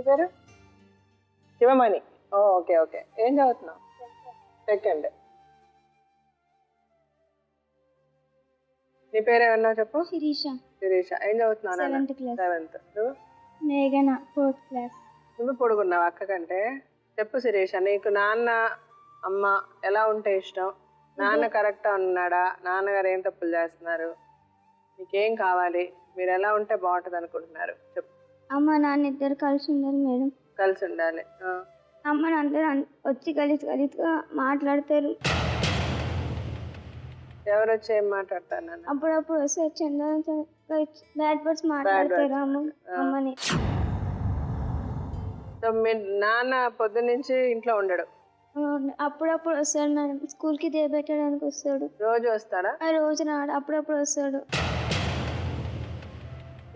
పేరు? Sivamani. Okay okay. ఏం చదువుతున్నావు? సెకండ్. నీ పేరు ఏమన్నా చెప్పు. శిరీష. శిరీష. ఏం చదువుతున్నావు? 7th class. 7th. నువ్వు? మేఘన 4th class. నువ్వు పొడుగున్నావు అక్క కంటే. చెప్పు శిరీష, నీకు నాన్న అమ్మ ఎలా ఉంటే ఇష్టం? నాన్న కరెక్టా ఉన్నాడా? నాన్నగారు ఏం తప్పులు చేస్తున్నారు? నీకేం కావాలి? మీరు ఎలా ఉంటే బాగుంటుంది అనుకుంటున్నారు? చెప్పు. అమ్మ నాన్న ఇద్దరు కలిసి ఉండాలి మేడం. కలిసి ఉండాలి. అమ్మ నాన్న వచ్చి కలిసిగా మాట్లాడతారు. ఎవరు వచ్చి ఏం మాట్లాడతారు నాన్న? అప్పుడప్పుడు వస్తే చంద్ర బ్యాడ్ వర్డ్స్ మాట్లాడతారు అమ్మని. సో మీ నాన్న పొద్దున్నుంచి ఇంట్లో ఉండడు? అప్పుడప్పుడు వస్తాడు మేడం. స్కూల్కి దేబెట్టడానికి వస్తాడు. రోజు వస్తాడా? రోజు రాడు, అప్పుడప్పుడు వస్తాడు.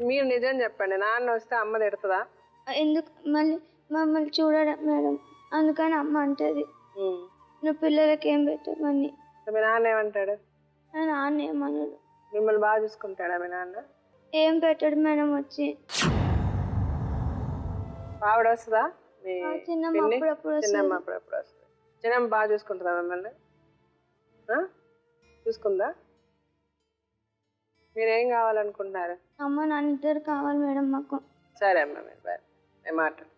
మీరు నిజం చెప్పండి, నాన్న వస్తే అమ్మ తిడుతుందా? ఎందుకు మమ్మల్ని చూడడం మేడం, అందుకని అమ్మ అంటది నువ్వు పిల్లలకి ఏం పెట్టమని. మీ నాన్న ఏమంటాడు? నాన్న ఏమన్నాడు. మిమ్మల్ని బాగా చూసుకుంటాడా మీ నాన్న? ఏం పెట్టాడు మేడం వచ్చి. ఆవిడ వస్తుందా? మీ చిన్నమ్మ అప్పుడప్పుడు చిన్నమ్మ అప్పుడప్పుడు వస్తుంది. చిన్నమ్మ బాగా చూసుకుంటుందా మిమ్మల్ని? చూసుకుందా? మీరేం కావాలనుకుంటున్నారు? అమ్మ నాన్న ఇద్దరు కావాలి మేడం మాకు. సరే అమ్మ, మీరు బాయ్, నేను మాట్లాడు.